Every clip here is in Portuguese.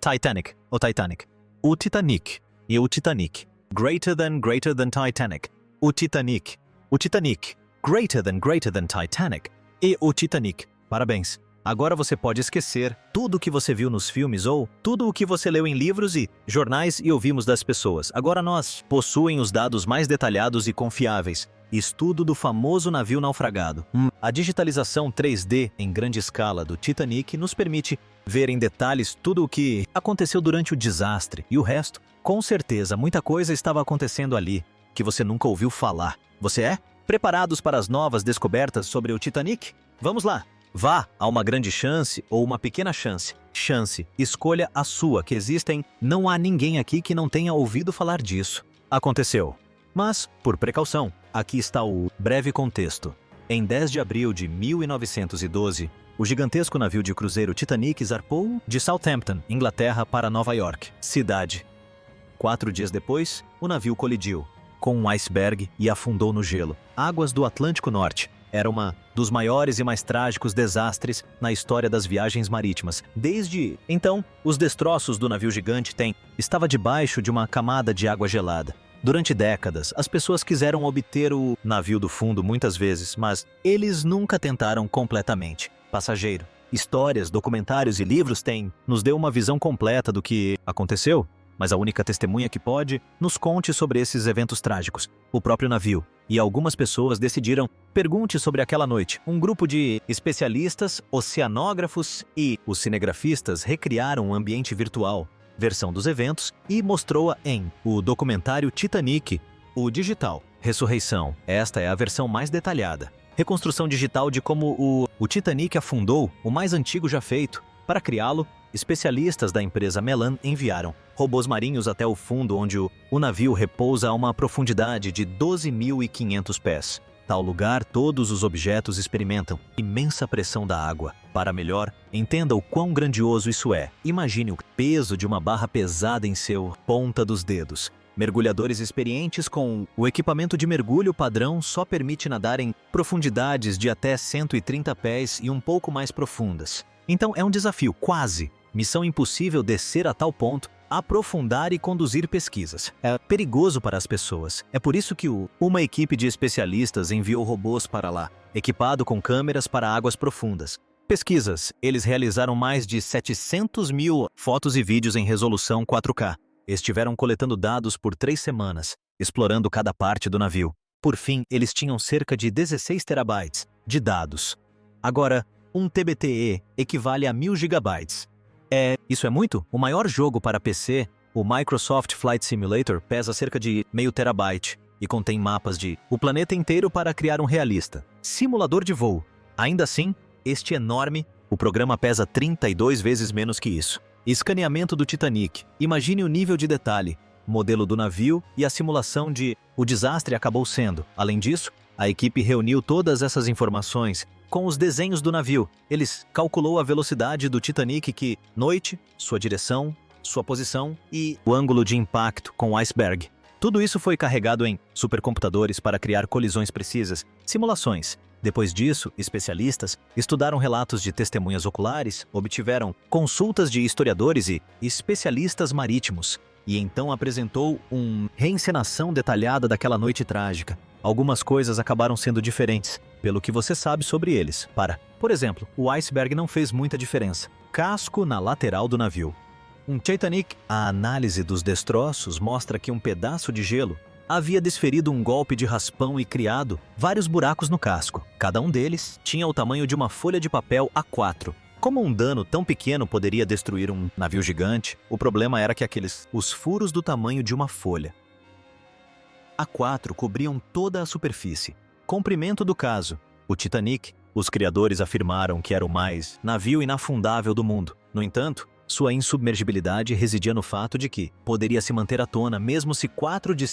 Titanic, o Titanic. O Titanic e o Titanic. Greater than Titanic. O Titanic. O Titanic. Greater than Titanic. E o Titanic. Parabéns. Agora você pode esquecer tudo o que você viu nos filmes ou tudo o que você leu em livros e jornais e ouvimos das pessoas. Agora nós possuem os dados mais detalhados e confiáveis. Estudo do famoso navio naufragado. A digitalização 3D em grande escala do Titanic nos permite ver em detalhes tudo o que aconteceu durante o desastre. E o resto, com certeza, muita coisa estava acontecendo ali que você nunca ouviu falar. Você é? Preparados para as novas descobertas sobre o Titanic? Vamos lá! Vá a uma grande chance ou uma pequena chance. Chance. Escolha a sua, que existem. Não há ninguém aqui que não tenha ouvido falar disso. Aconteceu. Mas, por precaução, aqui está o breve contexto. Em 10 de abril de 1912, o gigantesco navio de cruzeiro Titanic zarpou de Southampton, Inglaterra, para Nova York, cidade. 4 dias depois, o navio colidiu com um iceberg e afundou no gelo. Águas do Atlântico Norte. Era uma dos maiores e mais trágicos desastres na história das viagens marítimas. Desde então, os destroços do navio gigante estava debaixo de uma camada de água gelada. Durante décadas, as pessoas quiseram obter o navio do fundo muitas vezes, mas eles nunca tentaram completamente. Passageiro. Histórias, documentários e livros nos deu uma visão completa do que aconteceu, mas a única testemunha que pode nos conte sobre esses eventos trágicos, o próprio navio. E algumas pessoas decidiram pergunte sobre aquela noite. Um grupo de especialistas, oceanógrafos e os cinegrafistas recriaram um ambiente virtual, versão dos eventos, e mostrou-a em o documentário Titanic, o digital. Ressurreição. Esta é a versão mais detalhada. Reconstrução digital de como o Titanic afundou, o mais antigo já feito. Para criá-lo, especialistas da empresa Melan enviaram robôs marinhos até o fundo, onde o navio repousa a uma profundidade de 12.500 pés. Tal lugar, todos os objetos experimentam imensa pressão da água. Para melhor, entenda o quão grandioso isso é. Imagine o peso de uma barra pesada em seu ponta dos dedos. Mergulhadores experientes com o equipamento de mergulho padrão só permite nadar em profundidades de até 130 pés e um pouco mais profundas. Então é um desafio, quase. Missão impossível descer a tal ponto, aprofundar e conduzir pesquisas. É perigoso para as pessoas. É por isso que uma equipe de especialistas enviou robôs para lá, equipado com câmeras para águas profundas. Pesquisas. Eles realizaram mais de 700 mil fotos e vídeos em resolução 4K. Estiveram coletando dados por 3 semanas, explorando cada parte do navio. Por fim, eles tinham cerca de 16 terabytes de dados. Agora, 1 TBTE equivale a 1000 gigabytes. Isso é muito? O maior jogo para PC, o Microsoft Flight Simulator, pesa cerca de meio terabyte e contém mapas de o planeta inteiro para criar um realista. Simulador de voo. Ainda assim, este enorme, o programa pesa 32 vezes menos que isso. Escaneamento do Titanic. Imagine o nível de detalhe, modelo do navio e a simulação de o desastre acabou sendo. Além disso, a equipe reuniu todas essas informações com os desenhos do navio. Eles calculou a velocidade do Titanic noite, sua direção, sua posição e o ângulo de impacto com o iceberg. Tudo isso foi carregado em supercomputadores para criar colisões precisas, simulações. Depois disso, especialistas estudaram relatos de testemunhas oculares, obtiveram consultas de historiadores e especialistas marítimos, e então apresentou uma reencenação detalhada daquela noite trágica. Algumas coisas acabaram sendo diferentes, pelo que você sabe sobre eles. Por exemplo, o iceberg não fez muita diferença. Casco na lateral do navio. Titanic. A análise dos destroços mostra que um pedaço de gelo havia desferido um golpe de raspão e criado vários buracos no casco. Cada um deles tinha o tamanho de uma folha de papel A4. Como um dano tão pequeno poderia destruir um navio gigante, o problema era que os furos do tamanho de uma folha A4 cobriam toda a superfície. Comprimento do caso. O Titanic. Os criadores afirmaram que era o mais navio inafundável do mundo. No entanto, sua insubmergibilidade residia no fato de que poderia se manter à tona mesmo se 4 de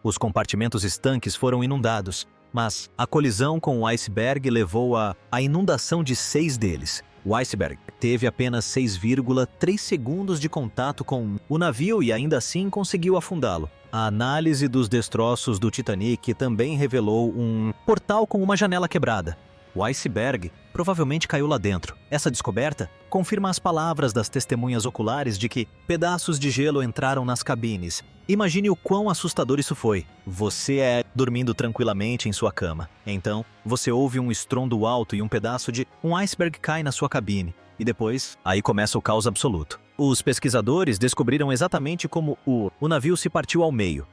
os compartimentos estanques foram inundados. Mas a colisão com o iceberg levou à inundação de 6 deles. O iceberg teve apenas 6,3 segundos de contato com o navio e ainda assim conseguiu afundá-lo. A análise dos destroços do Titanic também revelou um portal com uma janela quebrada. O iceberg provavelmente caiu lá dentro. Essa descoberta confirma as palavras das testemunhas oculares de que pedaços de gelo entraram nas cabines. Imagine o quão assustador isso foi. Você é dormindo tranquilamente em sua cama. Então, você ouve um estrondo alto e um pedaço de um iceberg cai na sua cabine. E depois, aí começa o caos absoluto. Os pesquisadores descobriram exatamente como o navio se partiu ao meio.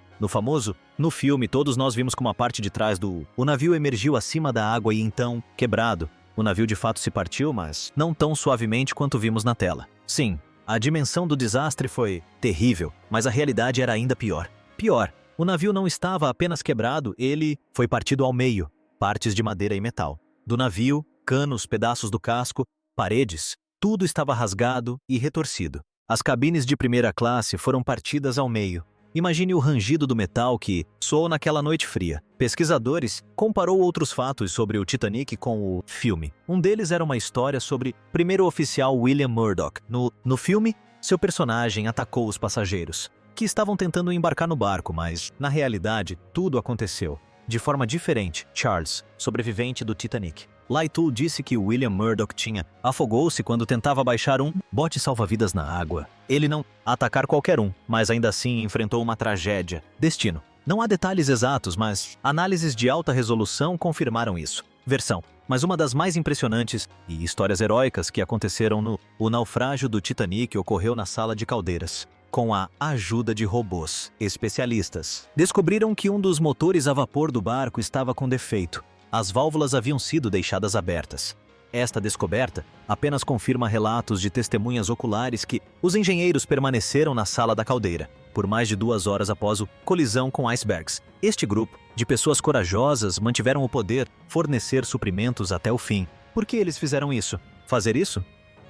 No filme, todos nós vimos como a parte de trás o navio emergiu acima da água e então, quebrado. O navio de fato se partiu, mas não tão suavemente quanto vimos na tela. Sim, a dimensão do desastre foi terrível, mas a realidade era ainda pior. Pior, o navio não estava apenas quebrado, ele foi partido ao meio. Partes de madeira e metal. Do navio, canos, pedaços do casco, paredes, tudo estava rasgado e retorcido. As cabines de primeira classe foram partidas ao meio. Imagine o rangido do metal que soou naquela noite fria. Pesquisadores comparou outros fatos sobre o Titanic com o filme. Um deles era uma história sobre o primeiro oficial William Murdoch. No filme, seu personagem atacou os passageiros, que estavam tentando embarcar no barco, mas, na realidade, tudo aconteceu de forma diferente. Charles, sobrevivente do Titanic. Lightoll disse que William Murdoch afogou-se quando tentava baixar um bote salva-vidas na água. Ele não atacar qualquer um, mas ainda assim enfrentou uma tragédia. Destino. Não há detalhes exatos, mas análises de alta resolução confirmaram isso. Versão. Mas uma das mais impressionantes e histórias heróicas que aconteceram o naufrágio do Titanic ocorreu na sala de caldeiras. Com a ajuda de robôs especialistas, descobriram que um dos motores a vapor do barco estava com defeito. As válvulas haviam sido deixadas abertas. Esta descoberta apenas confirma relatos de testemunhas oculares que os engenheiros permaneceram na sala da caldeira por mais de 2 horas após a colisão com icebergs. Este grupo de pessoas corajosas mantiveram o poder fornecer suprimentos até o fim. Por que eles fizeram isso? Fazer isso?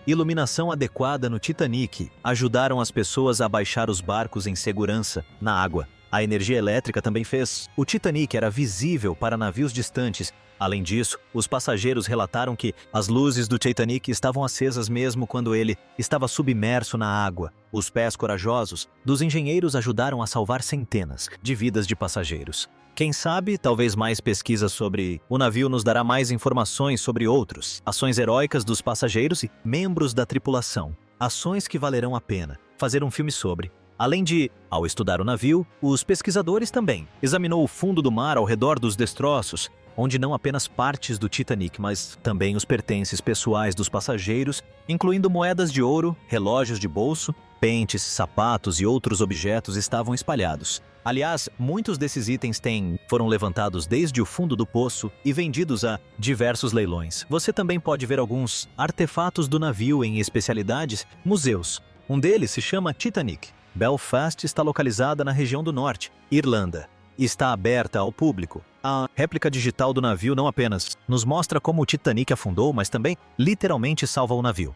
Iluminação adequada no Titanic ajudaram as pessoas a baixar os barcos em segurança na água. A energia elétrica também fez. O Titanic era visível para navios distantes. Além disso, os passageiros relataram que as luzes do Titanic estavam acesas mesmo quando ele estava submerso na água. Os pés corajosos dos engenheiros ajudaram a salvar centenas de vidas de passageiros. Quem sabe, talvez mais pesquisa sobre o navio nos dará mais informações sobre outros ações heróicas dos passageiros e membros da tripulação. Ações que valerão a pena fazer um filme sobre. Além de, ao estudar o navio, os pesquisadores também examinou o fundo do mar ao redor dos destroços, onde não apenas partes do Titanic, mas também os pertences pessoais dos passageiros, incluindo moedas de ouro, relógios de bolso, pentes, sapatos e outros objetos estavam espalhados. Aliás, muitos desses itens foram levantados desde o fundo do poço e vendidos a diversos leilões. Você também pode ver alguns artefatos do navio em especialidades museus. Um deles se chama Titanic. Belfast está localizada na região do norte, Irlanda, e está aberta ao público. A réplica digital do navio não apenas nos mostra como o Titanic afundou, mas também literalmente salva o navio.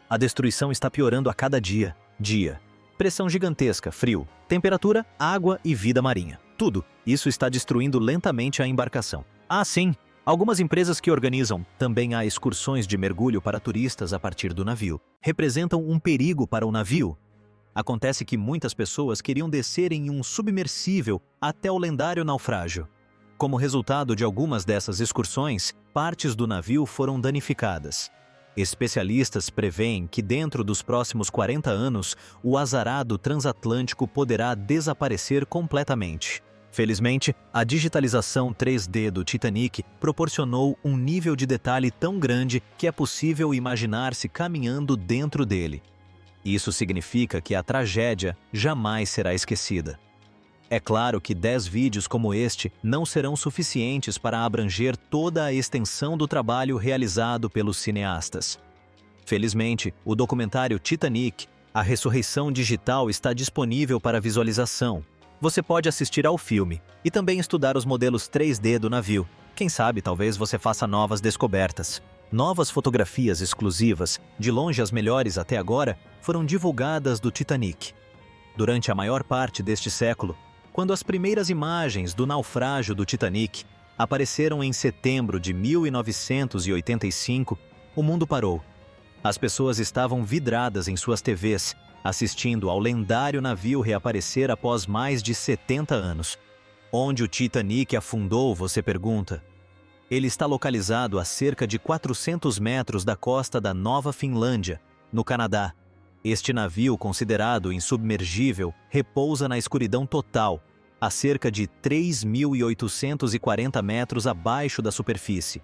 A destruição está piorando a cada dia. Pressão gigantesca, frio, temperatura, água e vida marinha. Tudo isso está destruindo lentamente a embarcação. Sim, algumas empresas que organizam também há excursões de mergulho para turistas a partir do navio. Representam um perigo para o navio. Acontece que muitas pessoas queriam descer em um submersível até o lendário naufrágio. Como resultado de algumas dessas excursões, partes do navio foram danificadas. Especialistas preveem que dentro dos próximos 40 anos, o azarado transatlântico poderá desaparecer completamente. Felizmente, a digitalização 3D do Titanic proporcionou um nível de detalhe tão grande que é possível imaginar-se caminhando dentro dele. Isso significa que a tragédia jamais será esquecida. É claro que 10 vídeos como este não serão suficientes para abranger toda a extensão do trabalho realizado pelos cineastas. Felizmente, o documentário Titanic, A Ressurreição Digital, está disponível para visualização. Você pode assistir ao filme e também estudar os modelos 3D do navio. Quem sabe, talvez você faça novas descobertas. Novas fotografias exclusivas, de longe as melhores até agora, foram divulgadas do Titanic. Durante a maior parte deste século, quando as primeiras imagens do naufrágio do Titanic apareceram em setembro de 1985, o mundo parou. As pessoas estavam vidradas em suas TVs, assistindo ao lendário navio reaparecer após mais de 70 anos. Onde o Titanic afundou, você pergunta? Ele está localizado a cerca de 400 metros da costa da Nova Finlândia, no Canadá. Este navio, considerado insubmergível, repousa na escuridão total, a cerca de 3.840 metros abaixo da superfície.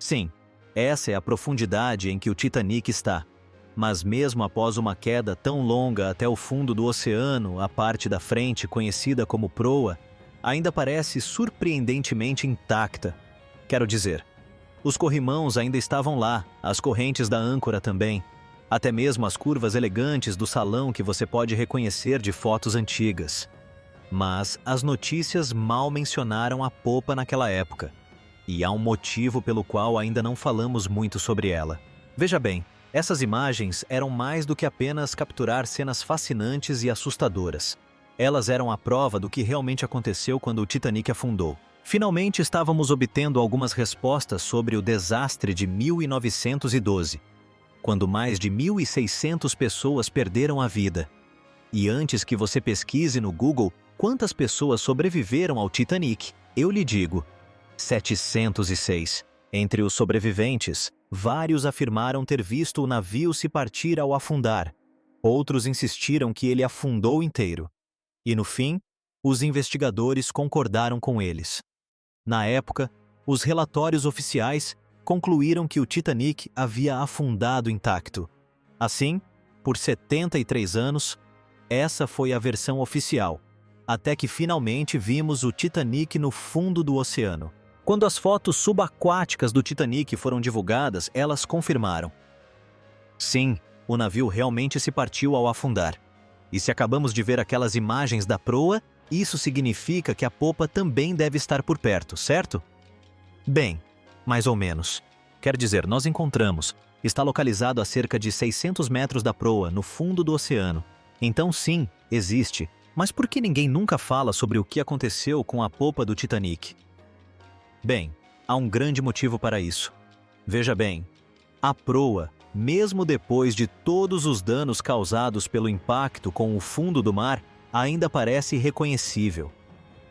Sim, essa é a profundidade em que o Titanic está. Mas mesmo após uma queda tão longa até o fundo do oceano, a parte da frente, conhecida como proa, ainda parece surpreendentemente intacta. Quero dizer, os corrimãos ainda estavam lá, as correntes da âncora também, até mesmo as curvas elegantes do salão que você pode reconhecer de fotos antigas. Mas as notícias mal mencionaram a popa naquela época, e há um motivo pelo qual ainda não falamos muito sobre ela. Veja bem, essas imagens eram mais do que apenas capturar cenas fascinantes e assustadoras. Elas eram a prova do que realmente aconteceu quando o Titanic afundou. Finalmente estávamos obtendo algumas respostas sobre o desastre de 1912, quando mais de 1.600 pessoas perderam a vida. E antes que você pesquise no Google quantas pessoas sobreviveram ao Titanic, eu lhe digo: 706. Entre os sobreviventes, vários afirmaram ter visto o navio se partir ao afundar. Outros insistiram que ele afundou inteiro. E no fim, os investigadores concordaram com eles. Na época, os relatórios oficiais concluíram que o Titanic havia afundado intacto. Assim, por 73 anos, essa foi a versão oficial, até que finalmente vimos o Titanic no fundo do oceano. Quando as fotos subaquáticas do Titanic foram divulgadas, elas confirmaram: sim, o navio realmente se partiu ao afundar. E se acabamos de ver aquelas imagens da proa, isso significa que a popa também deve estar por perto, certo? Bem, mais ou menos. Quer dizer, nós encontramos. Está localizado a cerca de 600 metros da proa, no fundo do oceano. Então sim, existe. Mas por que ninguém nunca fala sobre o que aconteceu com a popa do Titanic? Bem, há um grande motivo para isso. Veja bem, a proa, mesmo depois de todos os danos causados pelo impacto com o fundo do mar, ainda parece reconhecível.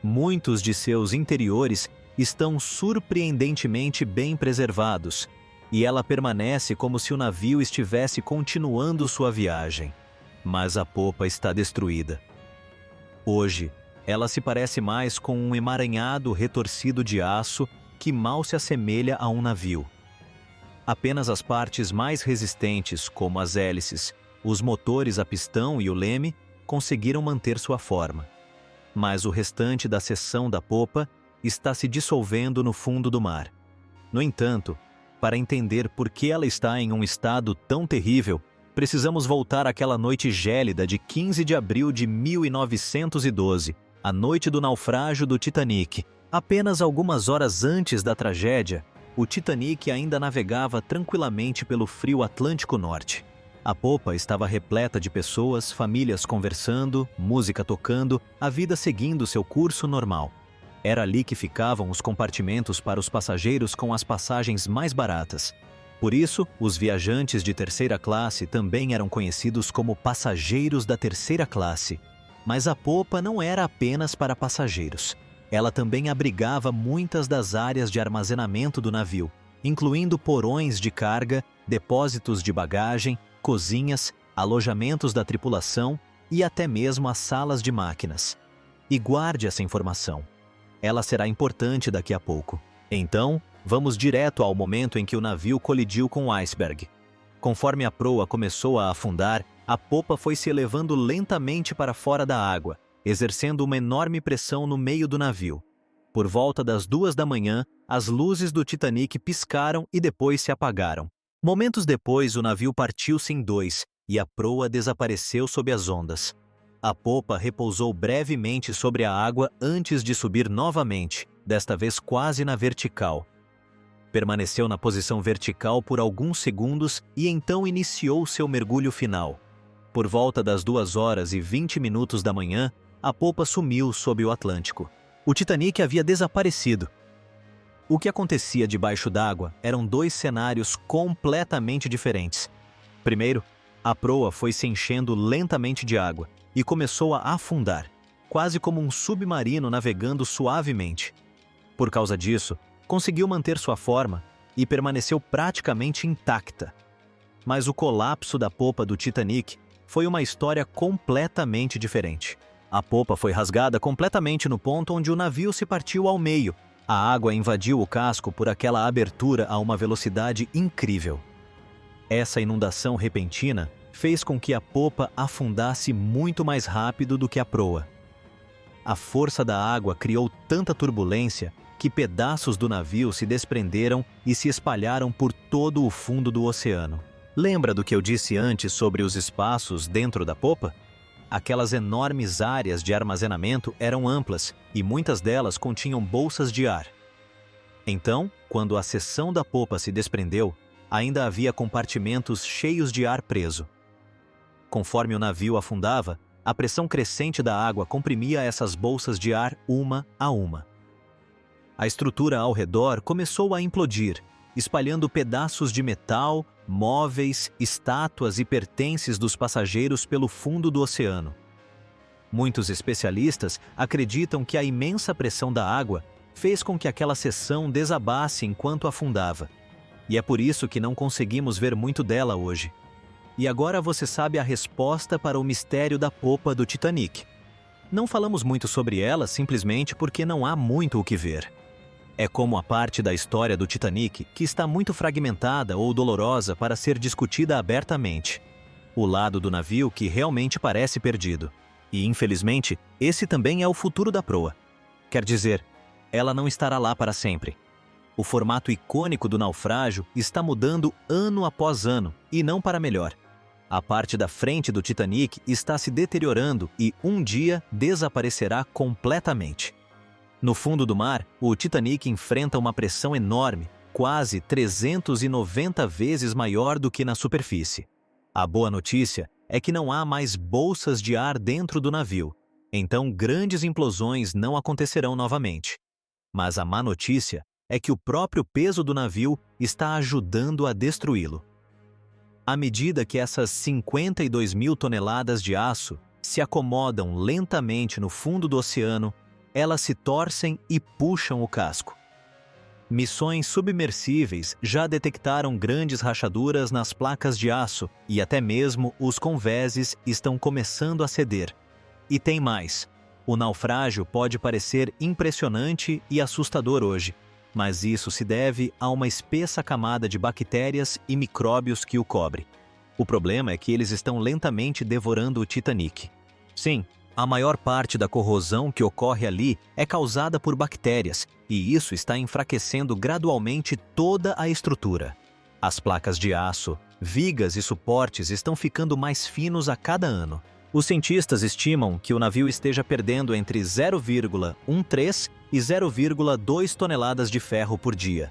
Muitos de seus interiores estão surpreendentemente bem preservados, e ela permanece como se o navio estivesse continuando sua viagem. Mas a popa está destruída. Hoje, ela se parece mais com um emaranhado retorcido de aço que mal se assemelha a um navio. Apenas as partes mais resistentes, como as hélices, os motores a pistão e o leme, conseguiram manter sua forma. Mas o restante da seção da popa está se dissolvendo no fundo do mar. No entanto, para entender por que ela está em um estado tão terrível, precisamos voltar àquela noite gélida de 15 de abril de 1912, a noite do naufrágio do Titanic. Apenas algumas horas antes da tragédia, o Titanic ainda navegava tranquilamente pelo frio Atlântico Norte. A popa estava repleta de pessoas, famílias conversando, música tocando, a vida seguindo seu curso normal. Era ali que ficavam os compartimentos para os passageiros com as passagens mais baratas. Por isso, os viajantes de terceira classe também eram conhecidos como passageiros da terceira classe. Mas a popa não era apenas para passageiros. Ela também abrigava muitas das áreas de armazenamento do navio, incluindo porões de carga, depósitos de bagagem, cozinhas, alojamentos da tripulação e até mesmo as salas de máquinas. E guarde essa informação. Ela será importante daqui a pouco. Então, vamos direto ao momento em que o navio colidiu com o iceberg. Conforme a proa começou a afundar, a popa foi se elevando lentamente para fora da água, exercendo uma enorme pressão no meio do navio. Por volta das 2 da manhã, as luzes do Titanic piscaram e depois se apagaram. Momentos depois, o navio partiu-se em dois e a proa desapareceu sob as ondas. A popa repousou brevemente sobre a água antes de subir novamente, desta vez quase na vertical. Permaneceu na posição vertical por alguns segundos e então iniciou seu mergulho final. Por volta das 2h20 da manhã, a popa sumiu sob o Atlântico. O Titanic havia desaparecido. O que acontecia debaixo d'água eram dois cenários completamente diferentes. Primeiro, a proa foi se enchendo lentamente de água e começou a afundar, quase como um submarino navegando suavemente. Por causa disso, conseguiu manter sua forma e permaneceu praticamente intacta. Mas o colapso da popa do Titanic foi uma história completamente diferente. A popa foi rasgada completamente no ponto onde o navio se partiu ao meio. A água invadiu o casco por aquela abertura a uma velocidade incrível. Essa inundação repentina fez com que a popa afundasse muito mais rápido do que a proa. A força da água criou tanta turbulência que pedaços do navio se desprenderam e se espalharam por todo o fundo do oceano. Lembra do que eu disse antes sobre os espaços dentro da popa? Aquelas enormes áreas de armazenamento eram amplas e muitas delas continham bolsas de ar. Então, quando a seção da popa se desprendeu, ainda havia compartimentos cheios de ar preso. Conforme o navio afundava, a pressão crescente da água comprimia essas bolsas de ar uma a uma. A estrutura ao redor começou a implodir, espalhando pedaços de metal, móveis, estátuas e pertences dos passageiros pelo fundo do oceano. Muitos especialistas acreditam que a imensa pressão da água fez com que aquela seção desabasse enquanto afundava. E é por isso que não conseguimos ver muito dela hoje. E agora você sabe a resposta para o mistério da popa do Titanic. Não falamos muito sobre ela simplesmente porque não há muito o que ver. É como a parte da história do Titanic que está muito fragmentada ou dolorosa para ser discutida abertamente. O lado do navio que realmente parece perdido. E, infelizmente, esse também é o futuro da proa. Quer dizer, ela não estará lá para sempre. O formato icônico do naufrágio está mudando ano após ano, e não para melhor. A parte da frente do Titanic está se deteriorando e um dia desaparecerá completamente. No fundo do mar, o Titanic enfrenta uma pressão enorme, quase 390 vezes maior do que na superfície. A boa notícia é que não há mais bolsas de ar dentro do navio, então grandes implosões não acontecerão novamente. Mas a má notícia é que o próprio peso do navio está ajudando a destruí-lo. À medida que essas 52 mil toneladas de aço se acomodam lentamente no fundo do oceano, elas se torcem e puxam o casco. Missões submersíveis já detectaram grandes rachaduras nas placas de aço e até mesmo os convéses estão começando a ceder. E tem mais. O naufrágio pode parecer impressionante e assustador hoje, mas isso se deve a uma espessa camada de bactérias e micróbios que o cobre. O problema é que eles estão lentamente devorando o Titanic. Sim, a maior parte da corrosão que ocorre ali é causada por bactérias, e isso está enfraquecendo gradualmente toda a estrutura. As placas de aço, vigas e suportes estão ficando mais finos a cada ano. Os cientistas estimam que o navio esteja perdendo entre 0,13 e 0,2 toneladas de ferro por dia.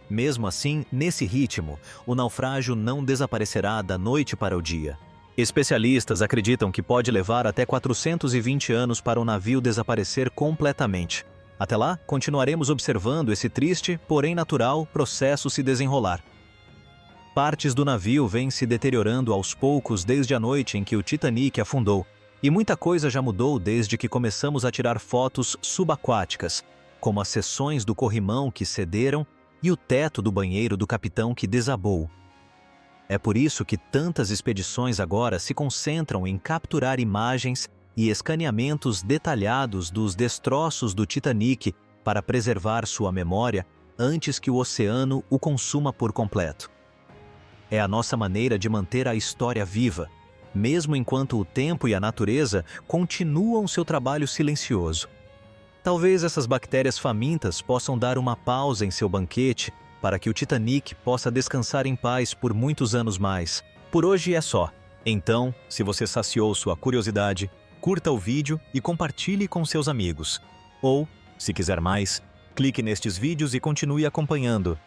Mesmo assim, nesse ritmo, o naufrágio não desaparecerá da noite para o dia. Especialistas acreditam que pode levar até 420 anos para o navio desaparecer completamente. Até lá, continuaremos observando esse triste, porém natural, processo se desenrolar. Partes do navio vêm se deteriorando aos poucos desde a noite em que o Titanic afundou, e muita coisa já mudou desde que começamos a tirar fotos subaquáticas, como as seções do corrimão que cederam e o teto do banheiro do capitão que desabou. É por isso que tantas expedições agora se concentram em capturar imagens e escaneamentos detalhados dos destroços do Titanic para preservar sua memória antes que o oceano o consuma por completo. É a nossa maneira de manter a história viva, mesmo enquanto o tempo e a natureza continuam seu trabalho silencioso. Talvez essas bactérias famintas possam dar uma pausa em seu banquete para que o Titanic possa descansar em paz por muitos anos mais. Por hoje é só. Então, se você saciou sua curiosidade, curta o vídeo e compartilhe com seus amigos. Ou, se quiser mais, clique nestes vídeos e continue acompanhando.